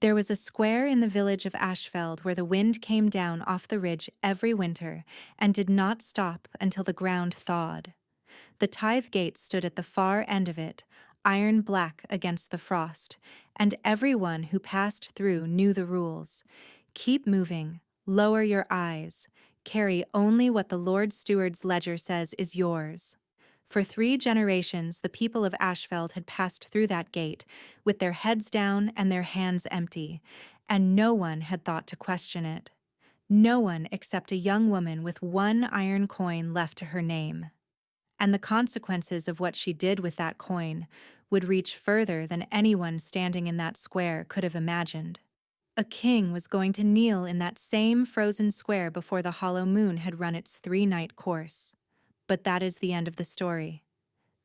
There was a square in the village of Ashfeld where the wind came down off the ridge every winter and did not stop until the ground thawed. The tithe gate stood at the far end of it, iron black against the frost, and everyone who passed through knew the rules. Keep moving, lower your eyes, carry only what the Lord Steward's ledger says is yours. For 3 generations, the people of Ashfeld had passed through that gate, with their heads down and their hands empty, and no one had thought to question it. No one except a young woman with 1 iron coin left to her name. And the consequences of what she did with that coin would reach further than anyone standing in that square could have imagined. A king was going to kneel in that same frozen square before the hollow moon had run its 3-night course. But that is the end of the story.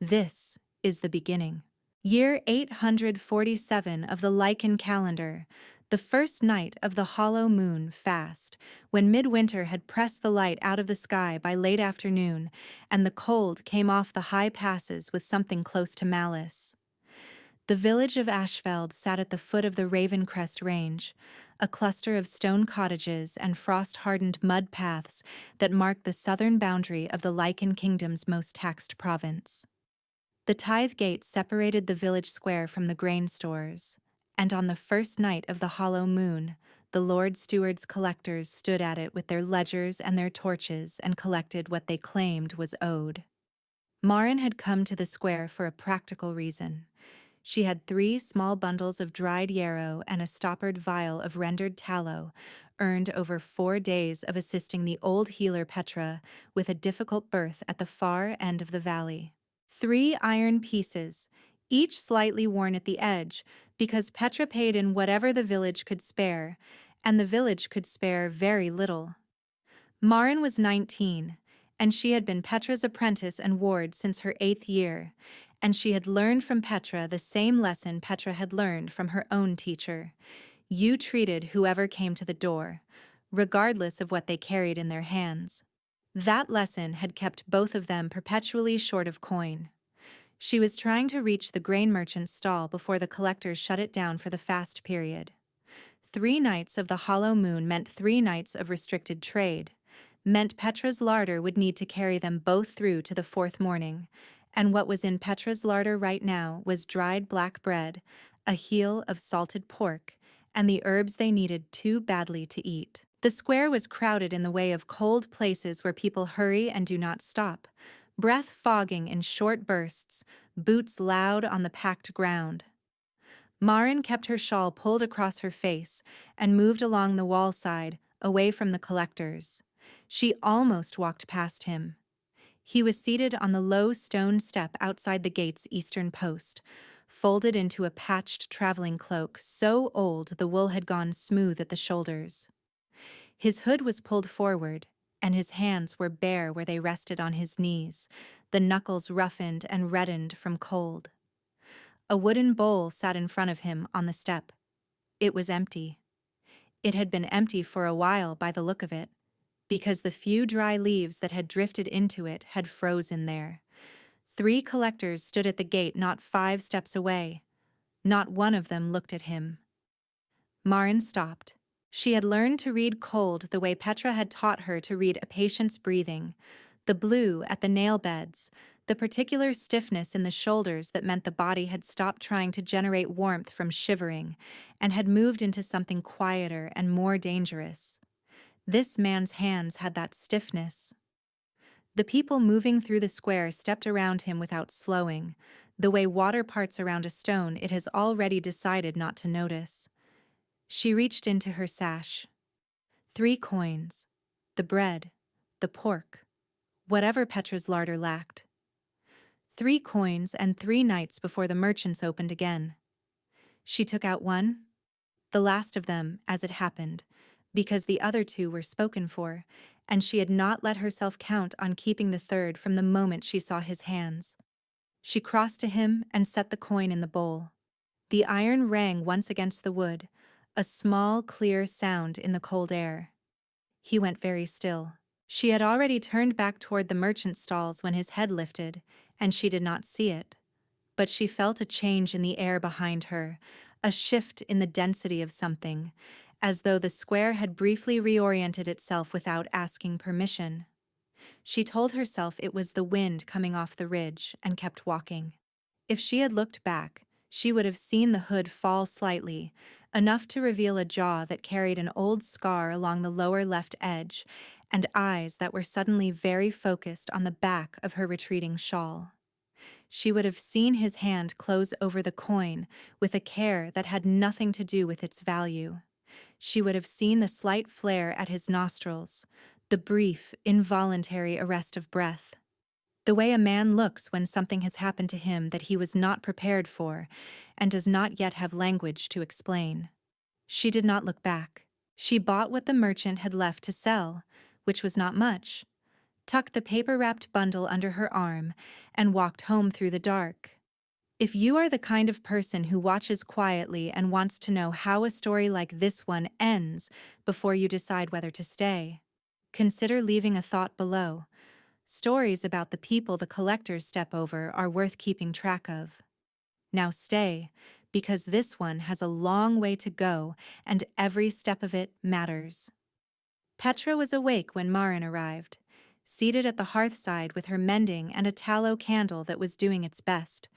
This is the beginning. Year 847 of the Lycan calendar, the first night of the hollow moon fast, when midwinter had pressed the light out of the sky by late afternoon, and the cold came off the high passes with something close to malice. The village of Ashfeld sat at the foot of the Ravencrest Range, a cluster of stone cottages and frost-hardened mud paths that marked the southern boundary of the Lycan Kingdom's most taxed province. The tithe gate separated the village square from the grain stores, and on the first night of the hollow moon, the Lord Steward's collectors stood at it with their ledgers and their torches and collected what they claimed was owed. Marin had come to the square for a practical reason. She had 3 small bundles of dried yarrow and a stoppered vial of rendered tallow, earned over 4 days of assisting the old healer Petra with a difficult birth at the far end of the valley. 3 iron pieces, each slightly worn at the edge, because Petra paid in whatever the village could spare, and the village could spare very little. Marin was 19, and she had been Petra's apprentice and ward since her 8th year, and she had learned from Petra the same lesson Petra had learned from her own teacher. You treated whoever came to the door, regardless of what they carried in their hands. That lesson had kept both of them perpetually short of coin. She was trying to reach the grain merchant's stall before the collectors shut it down for the fast period. 3 nights of the hollow moon meant 3 nights of restricted trade, meant Petra's larder would need to carry them both through to the 4th morning, and what was in Petra's larder right now was dried black bread, a heel of salted pork, and the herbs they needed too badly to eat. The square was crowded in the way of cold places where people hurry and do not stop, breath fogging in short bursts, boots loud on the packed ground. Marin kept her shawl pulled across her face and moved along the wall side, away from the collectors. She almost walked past him. He was seated on the low stone step outside the gate's eastern post, folded into a patched traveling cloak so old the wool had gone smooth at the shoulders. His hood was pulled forward, and his hands were bare where they rested on his knees, the knuckles roughened and reddened from cold. A wooden bowl sat in front of him on the step. It was empty. It had been empty for a while by the look of it, because the few dry leaves that had drifted into it had frozen there. 3 collectors stood at the gate not 5 steps away. Not one of them looked at him. Marin stopped. She had learned to read cold the way Petra had taught her to read a patient's breathing, the blue at the nail beds, the particular stiffness in the shoulders that meant the body had stopped trying to generate warmth from shivering and had moved into something quieter and more dangerous. This man's hands had that stiffness. The people moving through the square stepped around him without slowing, the way water parts around a stone it has already decided not to notice. She reached into her sash. 3 coins, the bread, the pork, whatever Petra's larder lacked. 3 coins and 3 nights before the merchants opened again. She took out one, the last of them, as it happened, because the other 2 were spoken for, and she had not let herself count on keeping the 3rd from the moment she saw his hands. She crossed to him and set the coin in the bowl. The iron rang once against the wood, a small, clear sound in the cold air. He went very still. She had already turned back toward the merchant stalls when his head lifted, and she did not see it. But she felt a change in the air behind her, a shift in the density of something, as though the square had briefly reoriented itself without asking permission. She told herself it was the wind coming off the ridge and kept walking. If she had looked back, she would have seen the hood fall slightly, enough to reveal a jaw that carried an old scar along the lower left edge, and eyes that were suddenly very focused on the back of her retreating shawl. She would have seen his hand close over the coin with a care that had nothing to do with its value. She would have seen the slight flare at his nostrils, the brief, involuntary arrest of breath. The way a man looks when something has happened to him that he was not prepared for and does not yet have language to explain. She did not look back. She bought what the merchant had left to sell, which was not much, tucked the paper-wrapped bundle under her arm, and walked home through the dark. If you are the kind of person who watches quietly and wants to know how a story like this one ends before you decide whether to stay, consider leaving a thought below. Stories about the people the collectors step over are worth keeping track of. Now stay, because this one has a long way to go, and every step of it matters. Petra was awake when Marin arrived, seated at the hearthside with her mending and a tallow candle that was doing its best.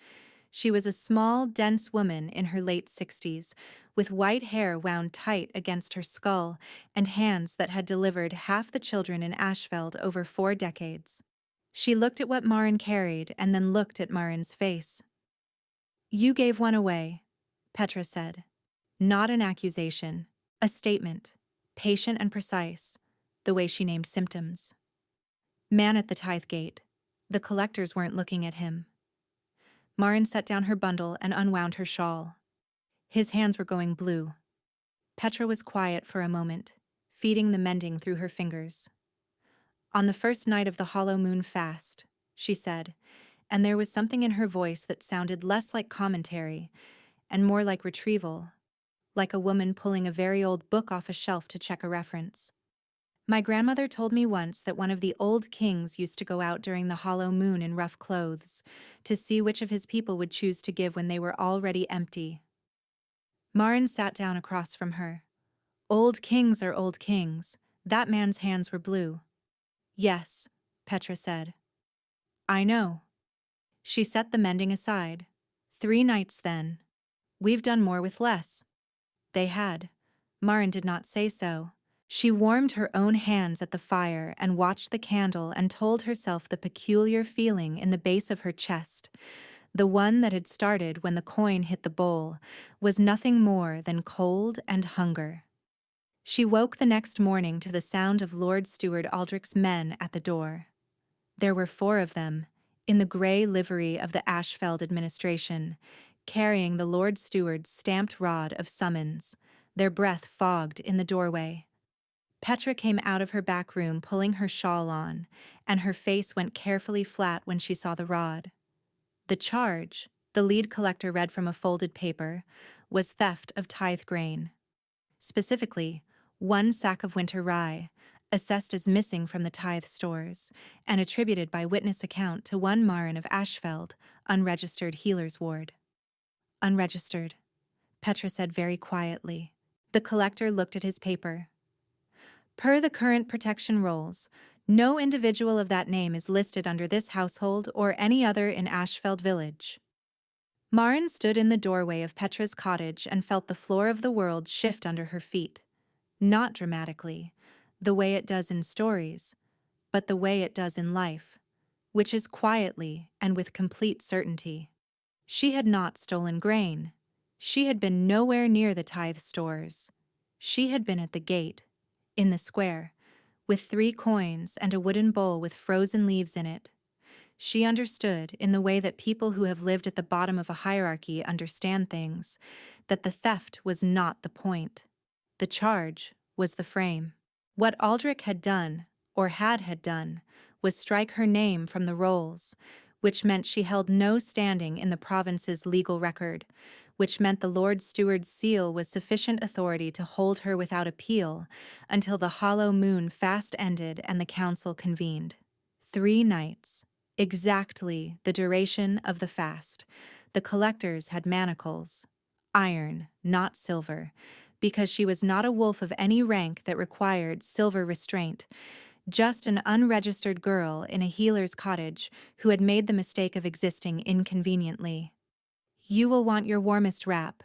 She was a small, dense woman in her late 60s, with white hair wound tight against her skull and hands that had delivered half the children in Ashfeld over 4 decades. She looked at what Marin carried and then looked at Marin's face. "You gave one away," Petra said. Not an accusation, a statement, patient and precise, the way she named symptoms. Man at the tithe gate. The collectors weren't looking at him. Marin set down her bundle and unwound her shawl. His hands were going blue. Petra was quiet for a moment, feeding the mending through her fingers. "On the first night of the hollow moon fast," she said, and there was something in her voice that sounded less like commentary and more like retrieval, like a woman pulling a very old book off a shelf to check a reference. "My grandmother told me once that one of the old kings used to go out during the hollow moon in rough clothes to see which of his people would choose to give when they were already empty." Marin sat down across from her. Old kings are old kings. That man's hands were blue. "Yes," Petra said. "I know." She set the mending aside. 3 nights, then. "We've done more with less." They had. Marin did not say so. She warmed her own hands at the fire and watched the candle and told herself the peculiar feeling in the base of her chest, the one that had started when the coin hit the bowl, was nothing more than cold and hunger. She woke the next morning to the sound of Lord Steward Aldrich's men at the door. There were 4 of them, in the grey livery of the Ashfeld administration, carrying the Lord Steward's stamped rod of summons, their breath fogged in the doorway. Petra came out of her back room pulling her shawl on, and her face went carefully flat when she saw the rod. The charge, the lead collector read from a folded paper, was theft of tithe grain. Specifically, 1 sack of winter rye, assessed as missing from the tithe stores, and attributed by witness account to one Marin of Ashfeld, unregistered healer's ward. "Unregistered," Petra said very quietly. The collector looked at his paper. "Per the current protection rolls, no individual of that name is listed under this household or any other in Ashfeld village." Marin stood in the doorway of Petra's cottage and felt the floor of the world shift under her feet. Not dramatically, the way it does in stories, but the way it does in life, which is quietly and with complete certainty. She had not stolen grain. She had been nowhere near the tithe stores. She had been at the gate, in the square, with 3 coins and a wooden bowl with frozen leaves in it. She understood, in the way that people who have lived at the bottom of a hierarchy understand things, that the theft was not the point. The charge was the frame. What Aldrich had done, or had done, was strike her name from the rolls, which meant she held no standing in the province's legal record, which meant the Lord Steward's seal was sufficient authority to hold her without appeal until the hollow moon fast ended and the council convened. 3 nights. Exactly the duration of the fast. The collectors had manacles. iron, not silver, because she was not a wolf of any rank that required silver restraint, just an unregistered girl in a healer's cottage who had made the mistake of existing inconveniently. "You will want your warmest wrap,"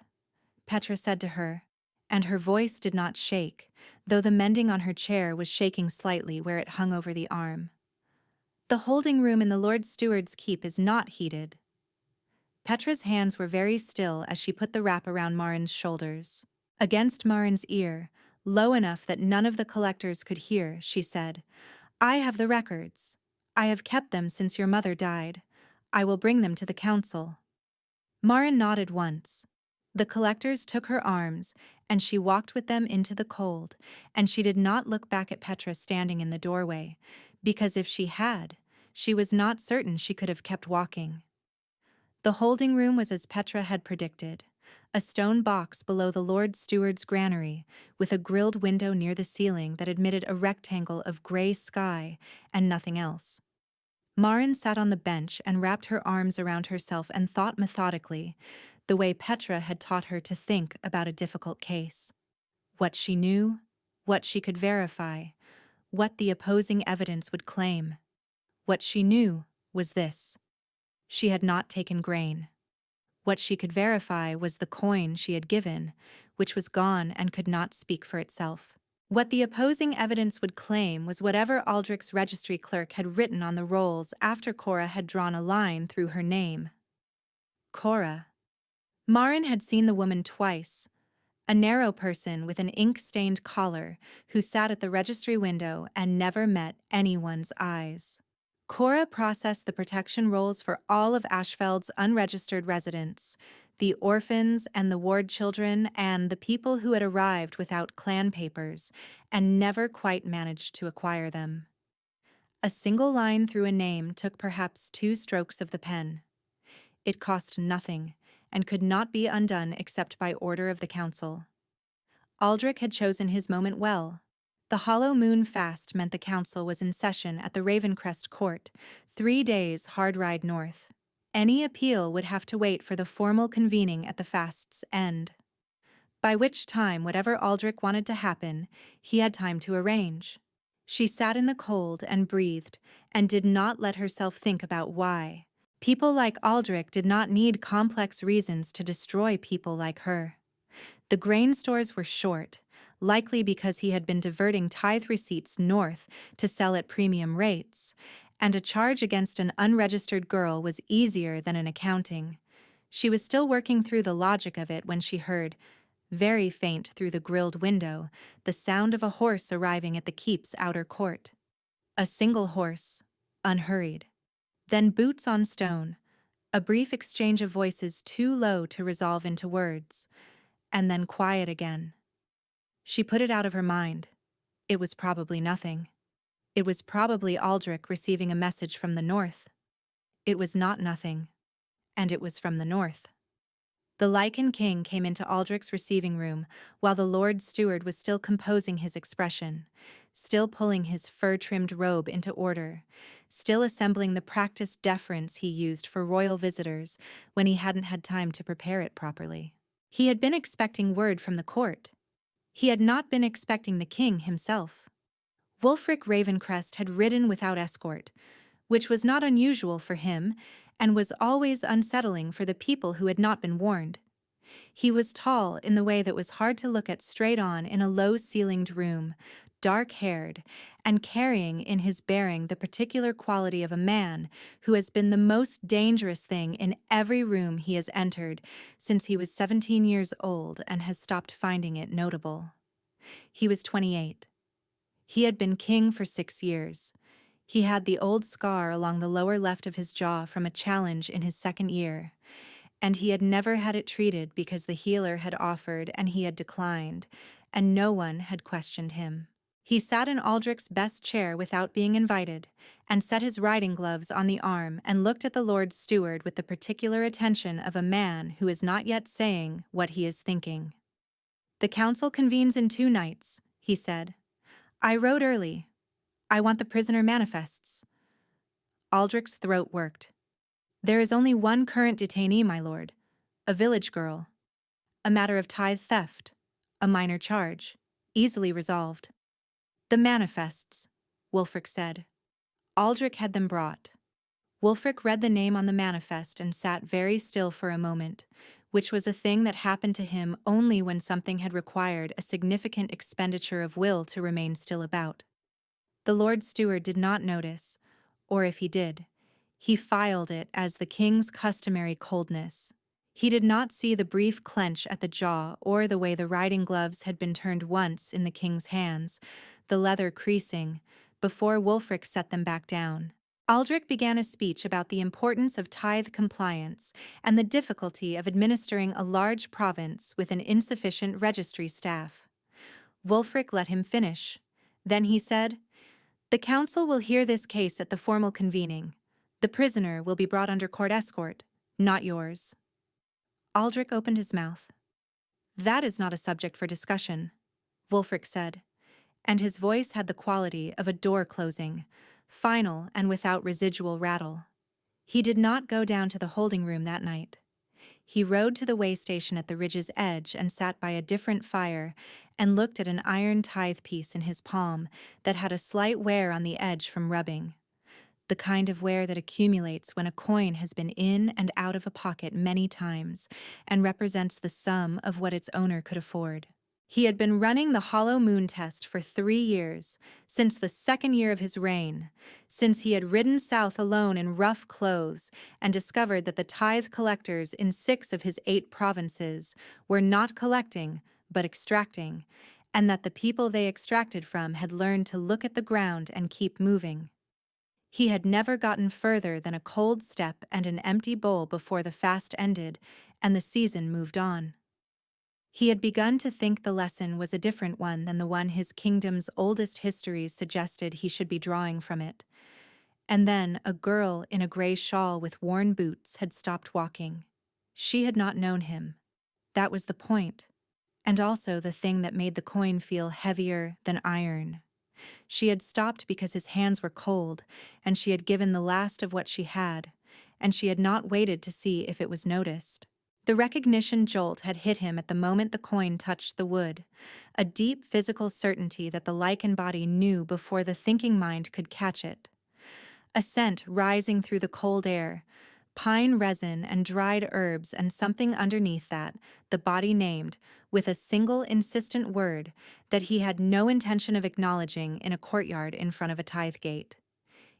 Petra said to her, and her voice did not shake, though the mending on her chair was shaking slightly where it hung over the arm. "The holding room in the Lord Steward's keep is not heated." Petra's hands were very still as she put the wrap around Marin's shoulders. Against Marin's ear, low enough that none of the collectors could hear, she said, "I have the records. I have kept them since your mother died. I will bring them to the council." Marin nodded once. The collectors took her arms, and she walked with them into the cold, and she did not look back at Petra standing in the doorway, because if she had, she was not certain she could have kept walking. The holding room was as Petra had predicted, a stone box below the Lord Steward's granary, with a grilled window near the ceiling that admitted a rectangle of gray sky and nothing else. Marin sat on the bench and wrapped her arms around herself and thought methodically, the way Petra had taught her to think about a difficult case. What she knew, what she could verify, what the opposing evidence would claim. What she knew was this: she had not taken grain. What she could verify was the coin she had given, which was gone and could not speak for itself. What the opposing evidence would claim was whatever Aldrich's registry clerk had written on the rolls after Cora had drawn a line through her name. Cora. Marin had seen the woman twice, a narrow person with an ink-stained collar who sat at the registry window and never met anyone's eyes. Cora processed the protection rolls for all of Ashfeld's unregistered residents, the orphans and the ward children and the people who had arrived without clan papers and never quite managed to acquire them. A single line through a name took perhaps 2 strokes of the pen. It cost nothing and could not be undone except by order of the council. Aldrich had chosen his moment well. The hollow moon fast meant the council was in session at the Ravencrest court, 3 days' hard ride north. Any appeal would have to wait for the formal convening at the fast's end, by which time whatever Aldrich wanted to happen, he had time to arrange. She sat in the cold and breathed, and did not let herself think about why. People like Aldrich did not need complex reasons to destroy people like her. The grain stores were short, likely because he had been diverting tithe receipts north to sell at premium rates, and a charge against an unregistered girl was easier than an accounting. She was still working through the logic of it when she heard, very faint through the grilled window, the sound of a horse arriving at the keep's outer court. A single horse, unhurried. Then boots on stone, a brief exchange of voices too low to resolve into words, and then quiet again. She put it out of her mind. It was probably nothing. It was probably Aldrich receiving a message from the north. It was not nothing, and it was from the north. The Lycan king came into Aldrich's receiving room while the Lord Steward was still composing his expression, still pulling his fur-trimmed robe into order, still assembling the practiced deference he used for royal visitors when he hadn't had time to prepare it properly. He had been expecting word from the court. He had not been expecting the king himself. Wulfric Ravencrest had ridden without escort, which was not unusual for him and was always unsettling for the people who had not been warned. He was tall in the way that was hard to look at straight on in a low-ceilinged room, dark-haired, and carrying in his bearing the particular quality of a man who has been the most dangerous thing in every room he has entered since he was 17 years old and has stopped finding it notable. He was 28. He had been king for 6 years. He had the old scar along the lower left of his jaw from a challenge in his 2nd year, and he had never had it treated because the healer had offered and he had declined, and no one had questioned him. He sat in Aldrich's best chair without being invited, and set his riding gloves on the arm and looked at the Lord Steward with the particular attention of a man who is not yet saying what he is thinking. "The council convenes in 2 nights," he said. "I rode early. I want the prisoner manifests." Aldrich's throat worked. "There is only one current detainee, my lord. A village girl." A matter of tithe theft. A minor charge. Easily resolved. The manifests, Wulfric said. Aldrich had them brought. Wulfric read the name on the manifest and sat very still for a moment, which was a thing that happened to him only when something had required a significant expenditure of will to remain still about. The Lord Steward did not notice, or if he did, he filed it as the king's customary coldness. He did not see the brief clench at the jaw or the way the riding gloves had been turned once in the king's hands, the leather creasing, before Wulfric set them back down. Aldrich began a speech about the importance of tithe compliance and the difficulty of administering a large province with an insufficient registry staff. Wulfric let him finish. Then he said, "The council will hear this case at the formal convening. The prisoner will be brought under court escort, not yours." Aldrich opened his mouth. "That is not a subject for discussion," Wulfric said, and his voice had the quality of a door closing, final and without residual rattle. He did not go down to the holding room that night. He rode to the way station at the ridge's edge and sat by a different fire and looked at an iron tithe piece in his palm that had a slight wear on the edge from rubbing. The kind of wear that accumulates when a coin has been in and out of a pocket many times and represents the sum of what its owner could afford. He had been running the hollow moon test for 3 years, since the 2nd year of his reign, since he had ridden south alone in rough clothes and discovered that the tithe collectors in 6 of his 8 provinces were not collecting, but extracting, and that the people they extracted from had learned to look at the ground and keep moving. He had never gotten further than a cold step and an empty bowl before the fast ended and the season moved on. He had begun to think the lesson was a different one than the one his kingdom's oldest histories suggested he should be drawing from it. And then a girl in a gray shawl with worn boots had stopped walking. She had not known him. That was the point, and also the thing that made the coin feel heavier than iron. She had stopped because his hands were cold, and she had given the last of what she had, and she had not waited to see if it was noticed. The recognition jolt had hit him at the moment the coin touched the wood, a deep physical certainty that the Lycan body knew before the thinking mind could catch it. A scent rising through the cold air, pine resin and dried herbs and something underneath that, the body named, with a single insistent word, that he had no intention of acknowledging in a courtyard in front of a tithe gate.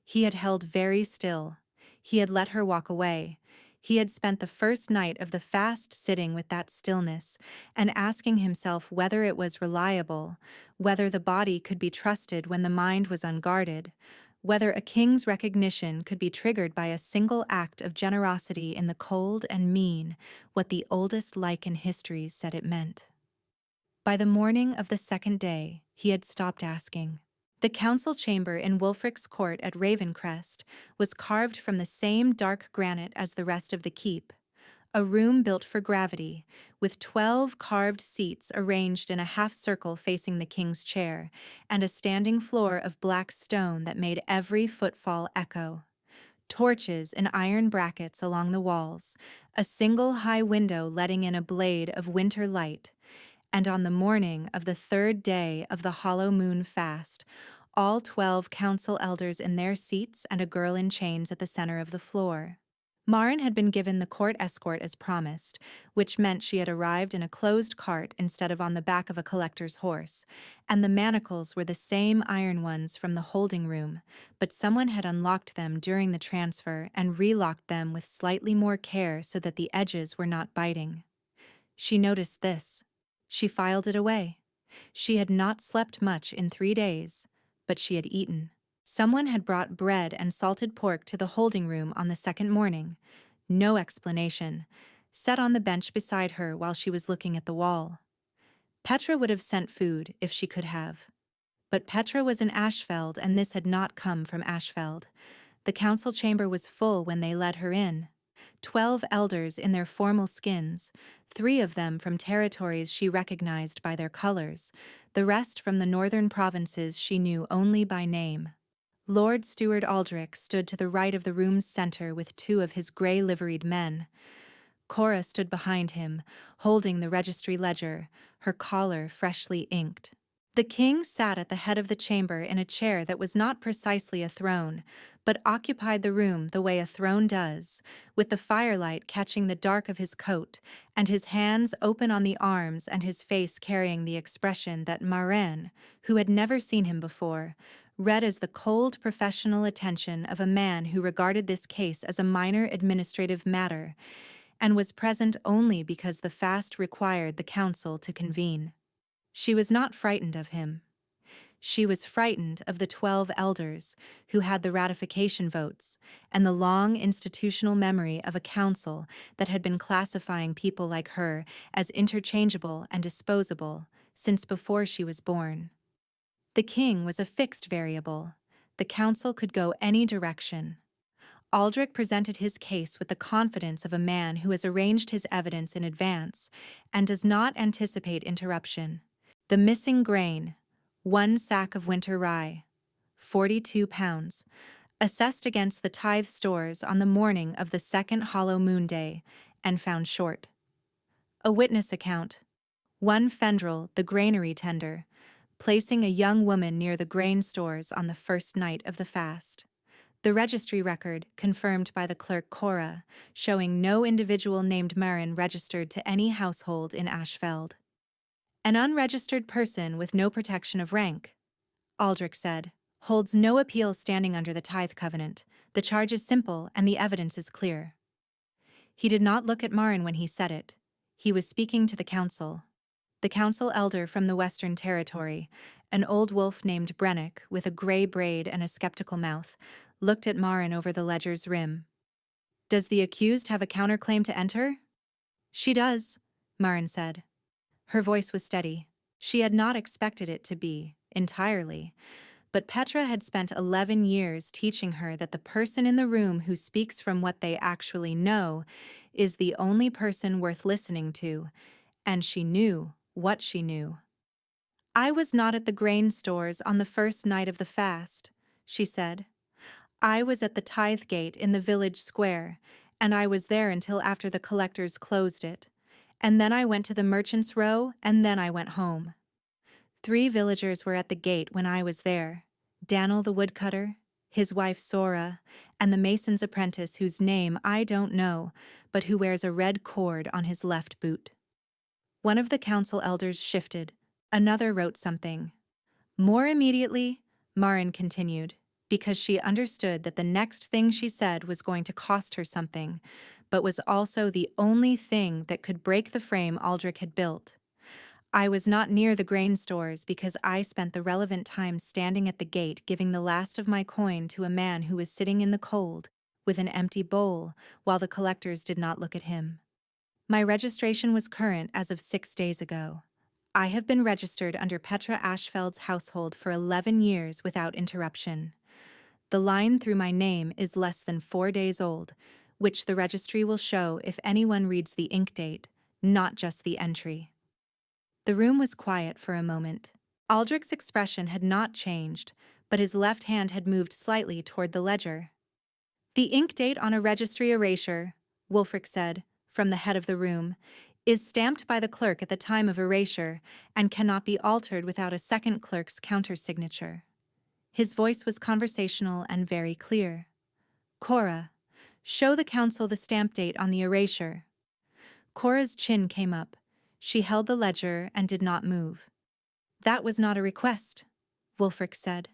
He had held very still. He had let her walk away. He had spent the first night of the fast sitting with that stillness and asking himself whether it was reliable, whether the body could be trusted when the mind was unguarded, whether a king's recognition could be triggered by a single act of generosity in the cold and mean, what the oldest Lycan histories said it meant. By the morning of the 2nd day, he had stopped asking. The council chamber in Wulfric's court at Ravencrest was carved from the same dark granite as the rest of the keep, a room built for gravity, with 12 carved seats arranged in a half-circle facing the king's chair, and a standing floor of black stone that made every footfall echo. Torches in iron brackets along the walls, a single high window letting in a blade of winter light, and on the morning of the 3rd day of the hollow moon fast, all 12 council elders in their seats and a girl in chains at the center of the floor. Marin had been given the court escort as promised, which meant she had arrived in a closed cart instead of on the back of a collector's horse, and the manacles were the same iron ones from the holding room, but someone had unlocked them during the transfer and relocked them with slightly more care so that the edges were not biting. She noticed this. She filed it away. She had not slept much in 3 days, but she had eaten. Someone had brought bread and salted pork to the holding room on the 2nd morning. No explanation. Sat on the bench beside her while she was looking at the wall. Petra would have sent food if she could have. But Petra was in Ashfeld and this had not come from Ashfeld. The council chamber was full when they led her in. 12 elders in their formal skins, 3 of them from territories she recognized by their colors, the rest from the northern provinces she knew only by name. Lord Steward Aldrich stood to the right of the room's center with 2 of his gray-liveried men. Cora stood behind him, holding the registry ledger, her collar freshly inked. The king sat at the head of the chamber in a chair that was not precisely a throne, but occupied the room the way a throne does, with the firelight catching the dark of his coat, and his hands open on the arms and his face carrying the expression that Marin, who had never seen him before, read as the cold professional attention of a man who regarded this case as a minor administrative matter, and was present only because the fast required the council to convene. She was not frightened of him. She was frightened of the 12 elders who had the ratification votes and the long institutional memory of a council that had been classifying people like her as interchangeable and disposable since before she was born. The king was a fixed variable. The council could go any direction. Aldrich presented his case with the confidence of a man who has arranged his evidence in advance and does not anticipate interruption. The missing grain, 1 sack of winter rye, 42 pounds, assessed against the tithe stores on the morning of the second hollow moon day, and found short. A witness account, 1 Fendrel, the granary tender, placing a young woman near the grain stores on the first night of the fast. The registry record, confirmed by the clerk Cora, showing no individual named Marin registered to any household in Ashfeld. An unregistered person with no protection of rank, Aldrich said, holds no appeal standing under the tithe covenant. The charge is simple and the evidence is clear. He did not look at Marin when he said it. He was speaking to the council. The council elder from the Western Territory, an old wolf named Brennick with a gray braid and a skeptical mouth, looked at Marin over the ledger's rim. Does the accused have a counterclaim to enter? She does, Marin said. Her voice was steady. She had not expected it to be, entirely, but Petra had spent 11 years teaching her that the person in the room who speaks from what they actually know is the only person worth listening to, and she knew what she knew. I was not at the grain stores on the first night of the fast, she said. I was at the tithe gate in the village square, and I was there until after the collectors closed it. And then I went to the merchant's row, and then I went home. 3 villagers were at the gate when I was there. Dan'l the woodcutter, his wife Sora, and the mason's apprentice whose name I don't know, but who wears a red cord on his left boot. One of the council elders shifted. Another wrote something. More immediately, Marin continued, because she understood that the next thing she said was going to cost her something, but was also the only thing that could break the frame Aldrich had built. I was not near the grain stores because I spent the relevant time standing at the gate giving the last of my coin to a man who was sitting in the cold with an empty bowl while the collectors did not look at him. My registration was current as of 6 days ago. I have been registered under Petra Ashfeld's household for 11 years without interruption. The line through my name is less than 4 days old, which the registry will show if anyone reads the ink date, not just the entry. The room was quiet for a moment. Aldrich's expression had not changed, but his left hand had moved slightly toward the ledger. The ink date on a registry erasure, Wulfric said, from the head of the room, is stamped by the clerk at the time of erasure and cannot be altered without a second clerk's countersignature. His voice was conversational and very clear. Cora, show the council the stamp date on the erasure. Cora's chin came up. She held the ledger and did not move. That was not a request, Wulfric said.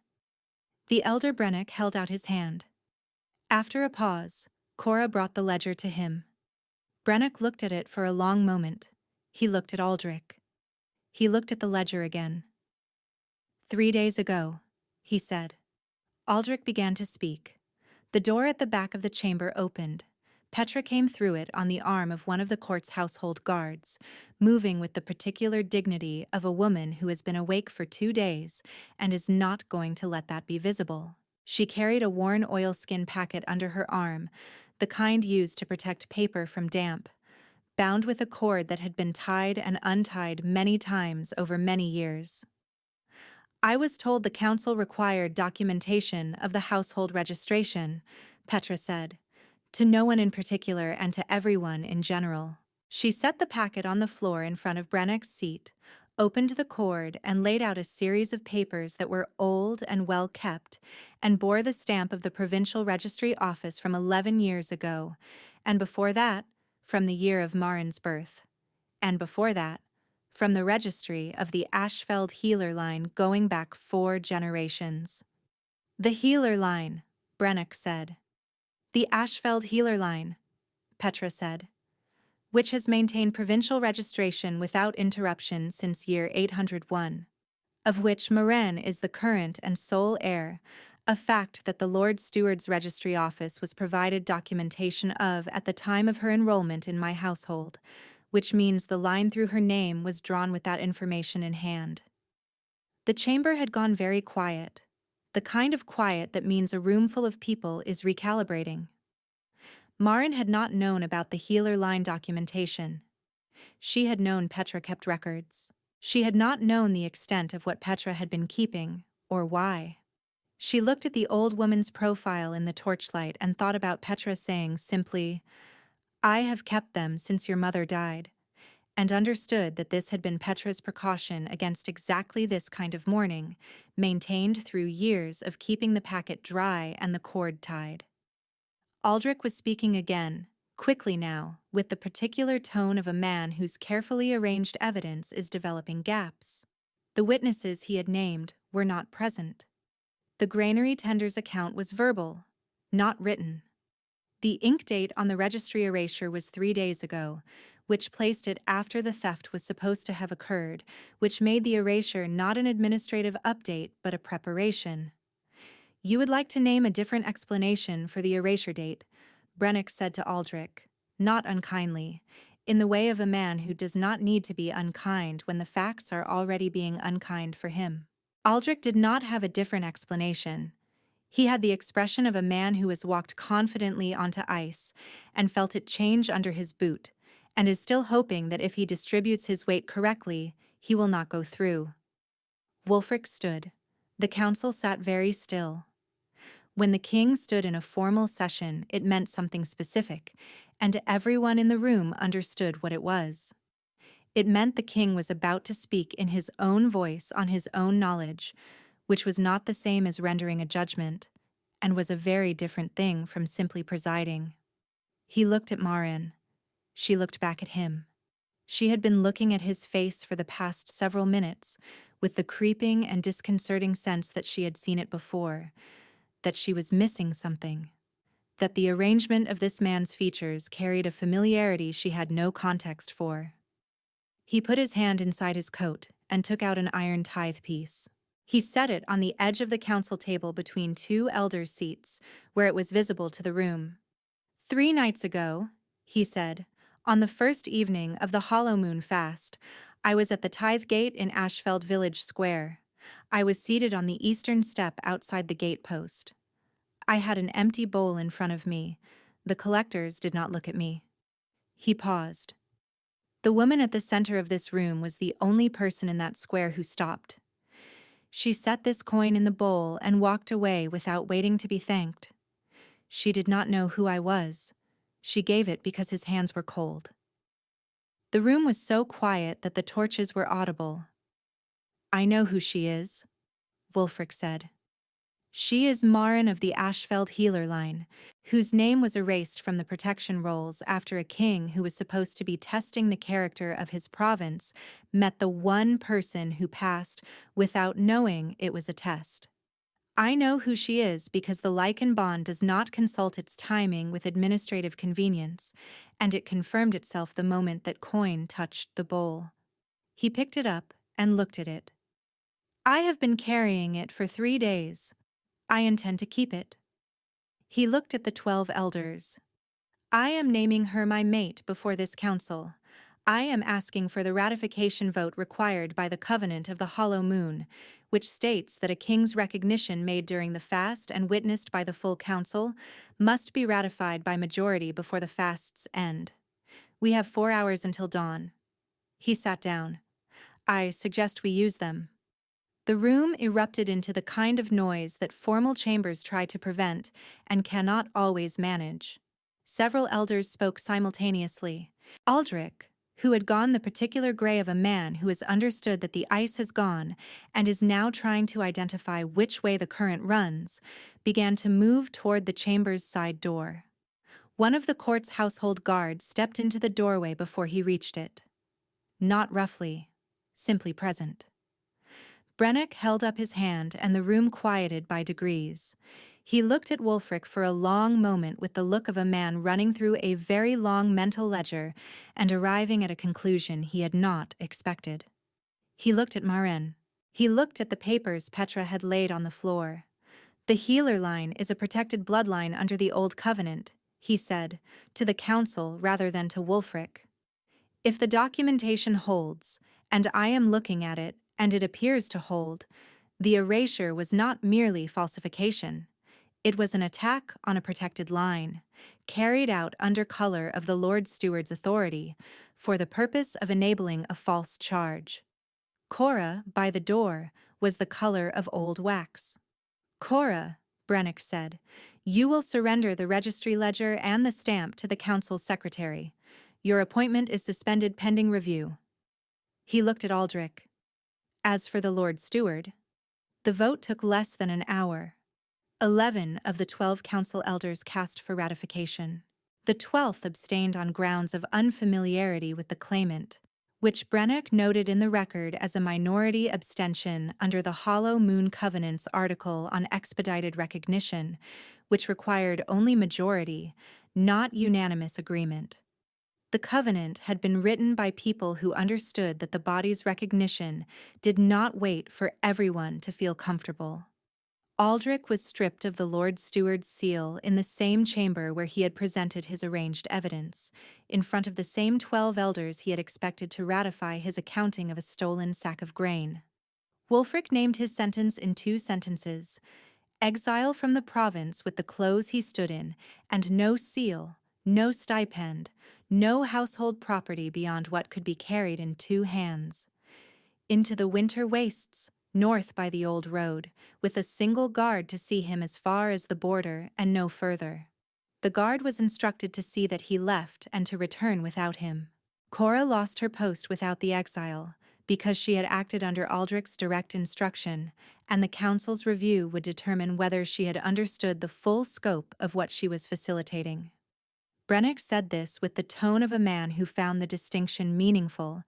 The elder Brennick held out his hand. After a pause, Cora brought the ledger to him. Brennick looked at it for a long moment. He looked at Aldrich. He looked at the ledger again. 3 days ago, he said. Aldrich began to speak. The door at the back of the chamber opened. Petra came through it on the arm of one of the court's household guards, moving with the particular dignity of a woman who has been awake for 2 days and is not going to let that be visible. She carried a worn oilskin packet under her arm, the kind used to protect paper from damp, bound with a cord that had been tied and untied many times over many years. I was told the council required documentation of the household registration, Petra said. To no one in particular and to everyone in general. She set the packet on the floor in front of Brennec's seat, opened the cord, and laid out a series of papers that were old and well kept, and bore the stamp of the Provincial Registry Office from 11 years ago, and before that, from the year of Marin's birth, and before that, from the registry of the Ashfeld Healer line going back 4 generations. The Healer line, Brennec said. The Ashfeld Healer line, Petra said, which has maintained provincial registration without interruption since year 801, of which Marin is the current and sole heir, a fact that the Lord Steward's Registry Office was provided documentation of at the time of her enrollment in my household, which means the line through her name was drawn with that information in hand. The chamber had gone very quiet, the kind of quiet that means a room full of people is recalibrating. Marin had not known about the Healer line documentation. She had known Petra kept records. She had not known the extent of what Petra had been keeping, or why. She looked at the old woman's profile in the torchlight and thought about Petra saying simply, "I have kept them since your mother died," and understood that this had been Petra's precaution against exactly this kind of mourning, maintained through years of keeping the packet dry and the cord tied. Aldrich was speaking again, quickly now, with the particular tone of a man whose carefully arranged evidence is developing gaps. The witnesses he had named were not present. The granary tender's account was verbal, not written. The ink date on the registry erasure was 3 days ago, which placed it after the theft was supposed to have occurred, which made the erasure not an administrative update but a preparation. "You would like to name a different explanation for the erasure date," Brennec said to Aldrich, not unkindly, in the way of a man who does not need to be unkind when the facts are already being unkind for him. Aldrich did not have a different explanation. He had the expression of a man who has walked confidently onto ice and felt it change under his boot, and is still hoping that if he distributes his weight correctly, he will not go through. Wulfric stood. The council sat very still. When the king stood in a formal session, it meant something specific, and everyone in the room understood what it was. It meant the king was about to speak in his own voice on his own knowledge, which was not the same as rendering a judgment, and was a very different thing from simply presiding. He looked at Marin. She looked back at him. She had been looking at his face for the past several minutes, with the creeping and disconcerting sense that she had seen it before, that she was missing something, that the arrangement of this man's features carried a familiarity she had no context for. He put his hand inside his coat and took out an iron tithe piece. He set it on the edge of the council table between 2 elders' seats, where it was visible to the room. 3 nights ago, he said, on the first evening of the Hollow Moon fast, I was at the tithe gate in Ashfeld Village Square. I was seated on the eastern step outside the gate post. I had an empty bowl in front of me. The collectors did not look at me. He paused. The woman at the center of this room was the only person in that square who stopped. She set this coin in the bowl and walked away without waiting to be thanked. She did not know who I was. She gave it because his hands were cold. The room was so quiet that the torches were audible. "I know who she is," Wulfric said. "She is Marin of the Ashfeld Healer line, whose name was erased from the protection rolls after a king who was supposed to be testing the character of his province met the one person who passed without knowing it was a test. I know who she is because the Lycan bond does not consult its timing with administrative convenience, and it confirmed itself the moment that coin touched the bowl." He picked it up and looked at it. "I have been carrying it for 3 days. I intend to keep it." He looked at the 12 elders. "I am naming her my mate before this council. I am asking for the ratification vote required by the Covenant of the Hollow Moon, which states that a king's recognition made during the fast and witnessed by the full council must be ratified by majority before the fast's end. We have 4 hours until dawn." He sat down. "I suggest we use them." The room erupted into the kind of noise that formal chambers try to prevent and cannot always manage. Several elders spoke simultaneously. Aldrich, who had gone the particular gray of a man who has understood that the ice has gone and is now trying to identify which way the current runs, began to move toward the chamber's side door. One of the court's household guards stepped into the doorway before he reached it. Not roughly, simply present. Brennick held up his hand and the room quieted by degrees. He looked at Wulfric for a long moment with the look of a man running through a very long mental ledger and arriving at a conclusion he had not expected. He looked at Maren. He looked at the papers Petra had laid on the floor. The healer line is a protected bloodline under the Old Covenant, he said, to the council rather than to Wulfric. If the documentation holds, and I am looking at it, and it appears to hold, the erasure was not merely falsification. It was an attack on a protected line, carried out under color of the Lord Steward's authority, for the purpose of enabling a false charge. Cora, by the door, was the color of old wax. Cora, Brennick said, you will surrender the registry ledger and the stamp to the council's secretary. Your appointment is suspended pending review. He looked at Aldrich. As for the Lord Steward, the vote took less than an hour. 11 of the 12 council elders cast for ratification. The 12th abstained on grounds of unfamiliarity with the claimant, which Brennick noted in the record as a minority abstention under the Hollow Moon Covenant's article on expedited recognition, which required only majority, not unanimous agreement. The covenant had been written by people who understood that the body's recognition did not wait for everyone to feel comfortable. Aldrich was stripped of the Lord Steward's seal in the same chamber where he had presented his arranged evidence, in front of the same 12 elders he had expected to ratify his accounting of a stolen sack of grain. Wulfric named his sentence in 2 sentences: exile from the province with the clothes he stood in, and no seal, no stipend, no household property beyond what could be carried in 2 hands. Into the winter wastes, north by the old road, with a single guard to see him as far as the border and no further. The guard was instructed to see that he left and to return without him. Cora lost her post without the exile, because she had acted under Aldrich's direct instruction, and the council's review would determine whether she had understood the full scope of what she was facilitating. Brennick said this with the tone of a man who found the distinction meaningful,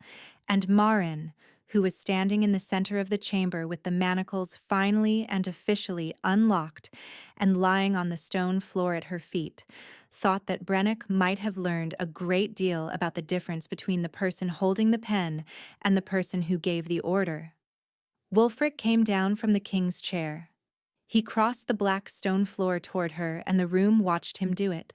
and Maren, who was standing in the center of the chamber with the manacles finally and officially unlocked and lying on the stone floor at her feet, thought that Brennick might have learned a great deal about the difference between the person holding the pen and the person who gave the order. Wulfric came down from the king's chair. He crossed the black stone floor toward her, and the room watched him do it.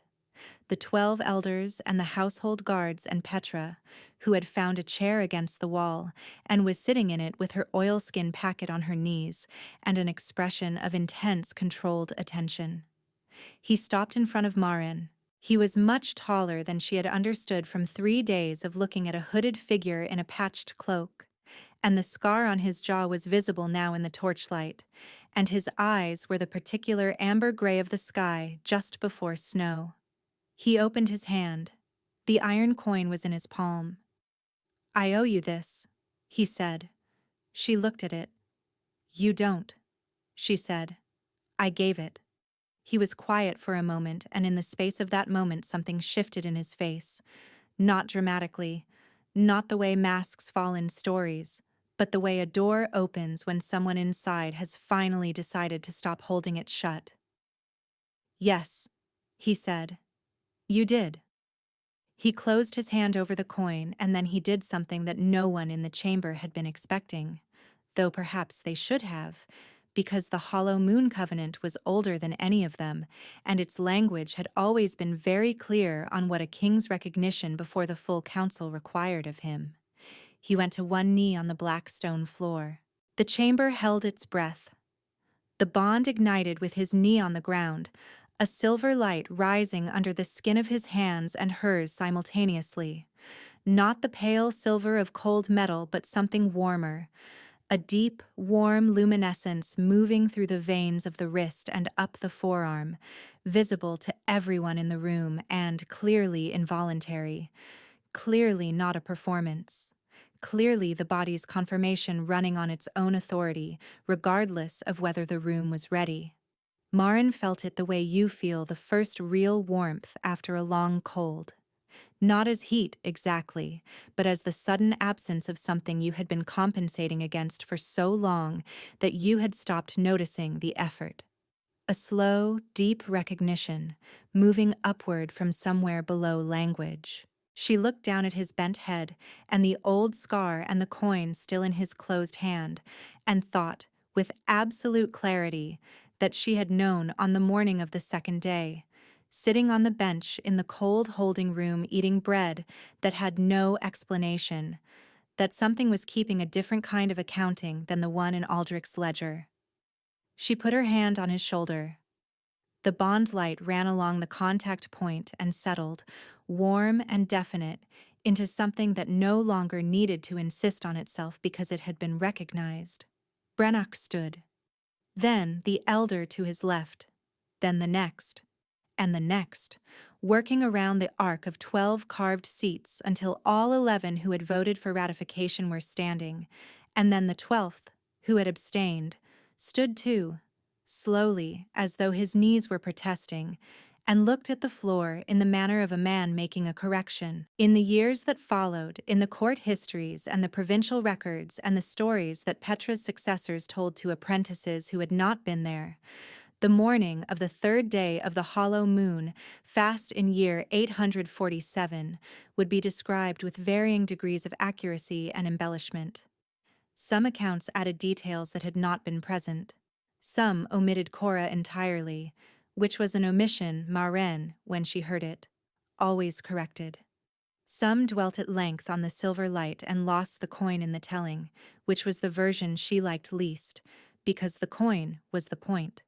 The 12 elders and the household guards and Petra, who had found a chair against the wall and was sitting in it with her oilskin packet on her knees and an expression of intense, controlled attention. He stopped in front of Maren. He was much taller than she had understood from 3 days of looking at a hooded figure in a patched cloak, and the scar on his jaw was visible now in the torchlight, and his eyes were the particular amber gray of the sky just before snow. He opened his hand. The iron coin was in his palm. I owe you this, he said. She looked at it. You don't, she said. I gave it. He was quiet for a moment, and in the space of that moment something shifted in his face. Not dramatically, not the way masks fall in stories, but the way a door opens when someone inside has finally decided to stop holding it shut. Yes, he said. You did. He closed his hand over the coin, and then he did something that no one in the chamber had been expecting, though perhaps they should have, because the Hollow Moon Covenant was older than any of them, and its language had always been very clear on what a king's recognition before the full council required of him. He went to one knee on the black stone floor. The chamber held its breath. The bond ignited with his knee on the ground, a silver light rising under the skin of his hands and hers simultaneously. Not the pale silver of cold metal, but something warmer, a deep, warm luminescence moving through the veins of the wrist and up the forearm, visible to everyone in the room and clearly involuntary, clearly not a performance. Clearly the body's confirmation running on its own authority, regardless of whether the room was ready. Marin felt it the way you feel the first real warmth after a long cold. Not as heat, exactly, but as the sudden absence of something you had been compensating against for so long that you had stopped noticing the effort. A slow, deep recognition, moving upward from somewhere below language. She looked down at his bent head and the old scar and the coin still in his closed hand, and thought, with absolute clarity, that she had known on the morning of the second day, sitting on the bench in the cold holding room eating bread that had no explanation, that something was keeping a different kind of accounting than the one in Aldrich's ledger. She put her hand on his shoulder. The bond light ran along the contact point and settled, warm and definite, into something that no longer needed to insist on itself because it had been recognized. Brannock stood. Then the elder to his left. Then the next. And the next, working around the arc of 12 carved seats until all 11 who had voted for ratification were standing, and then the 12th, who had abstained, stood too, slowly, as though his knees were protesting, and looked at the floor in the manner of a man making a correction. In the years that followed, in the court histories and the provincial records and the stories that Petra's successors told to apprentices who had not been there, the morning of the third day of the hollow moon, fast in year 847, would be described with varying degrees of accuracy and embellishment. Some accounts added details that had not been present. Some omitted Cora entirely, which was an omission Marin, when she heard it, always corrected. Some dwelt at length on the silver light and lost the coin in the telling, which was the version she liked least, because the coin was the point.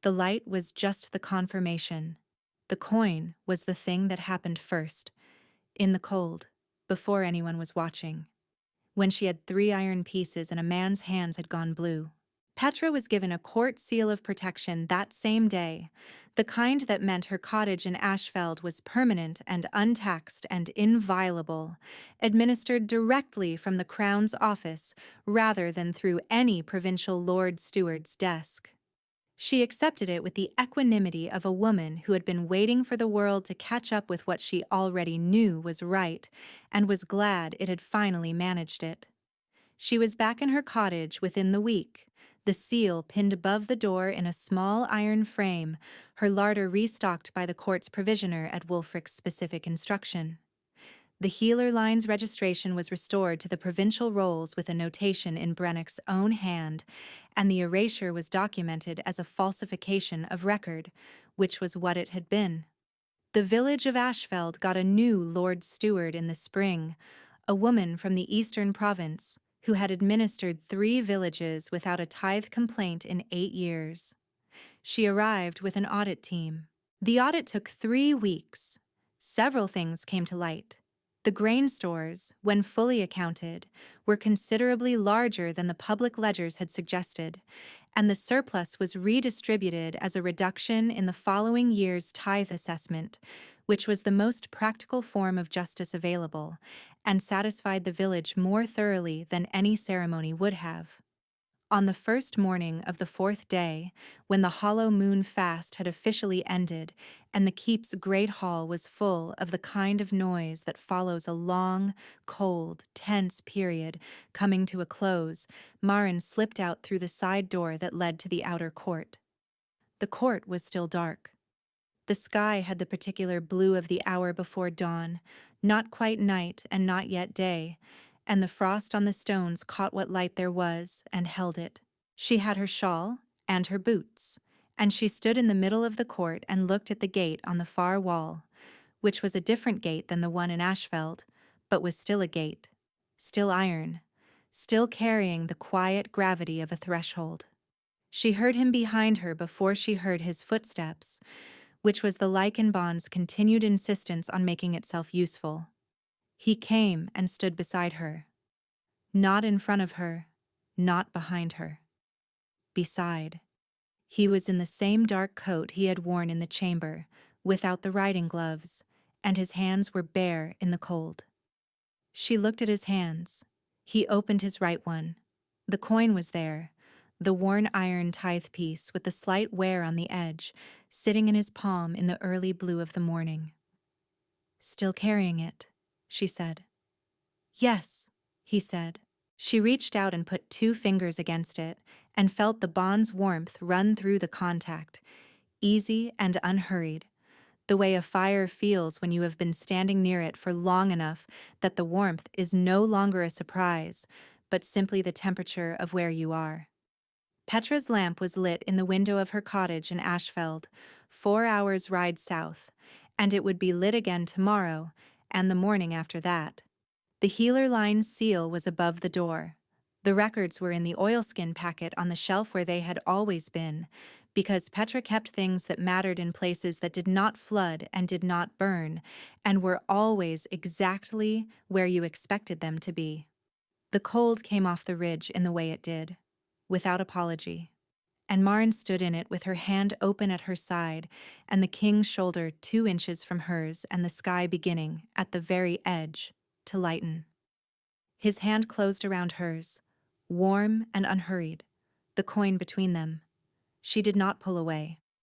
The light was just the confirmation. The coin was the thing that happened first, in the cold, before anyone was watching, when she had 3 iron pieces and a man's hands had gone blue. Petra was given a court seal of protection that same day, the kind that meant her cottage in Ashfeld was permanent and untaxed and inviolable, administered directly from the Crown's office rather than through any provincial Lord Steward's desk. She accepted it with the equanimity of a woman who had been waiting for the world to catch up with what she already knew was right, and was glad it had finally managed it. She was back in her cottage within the week, the seal pinned above the door in a small iron frame, her larder restocked by the court's provisioner at Wulfric's specific instruction. The Healer Line's registration was restored to the provincial rolls with a notation in Brannock's own hand, and the erasure was documented as a falsification of record, which was what it had been. The village of Ashfeld got a new Lord Steward in the spring, a woman from the Eastern Province, who had administered 3 villages without a tithe complaint in 8 years. She arrived with an audit team. The audit took 3 weeks. Several things came to light. The grain stores, when fully accounted, were considerably larger than the public ledgers had suggested, and the surplus was redistributed as a reduction in the following year's tithe assessment, which was the most practical form of justice available, and satisfied the village more thoroughly than any ceremony would have. On the first morning of the 4th day, when the hollow moon fast had officially ended, and the keep's great hall was full of the kind of noise that follows a long, cold, tense period coming to a close, Marin slipped out through the side door that led to the outer court. The court was still dark. The sky had the particular blue of the hour before dawn, not quite night and not yet day, and the frost on the stones caught what light there was and held it. She had her shawl and her boots, and she stood in the middle of the court and looked at the gate on the far wall, which was a different gate than the one in Ashfeld, but was still a gate, still iron, still carrying the quiet gravity of a threshold. She heard him behind her before she heard his footsteps, which was the Lycan bond's continued insistence on making itself useful. He came and stood beside her. Not in front of her, not behind her. Beside, he was in the same dark coat he had worn in the chamber, without the riding gloves, and his hands were bare in the cold. She looked at his hands. He opened his right one. The coin was there, the worn iron tithe piece with the slight wear on the edge, sitting in his palm in the early blue of the morning. "Still carrying it," she said. "Yes," he said. She reached out and put 2 fingers against it, and felt the bond's warmth run through the contact, easy and unhurried, the way a fire feels when you have been standing near it for long enough that the warmth is no longer a surprise, but simply the temperature of where you are. Petra's lamp was lit in the window of her cottage in Ashfeld, 4 hours' ride south, and it would be lit again tomorrow and the morning after that. The Healer Line seal was above the door. The records were in the oilskin packet on the shelf where they had always been, because Petra kept things that mattered in places that did not flood and did not burn, and were always exactly where you expected them to be. The cold came off the ridge in the way it did, without apology, and Maren stood in it with her hand open at her side and the king's shoulder 2 inches from hers and the sky beginning, at the very edge, to lighten. His hand closed around hers, warm and unhurried, the coin between them. She did not pull away.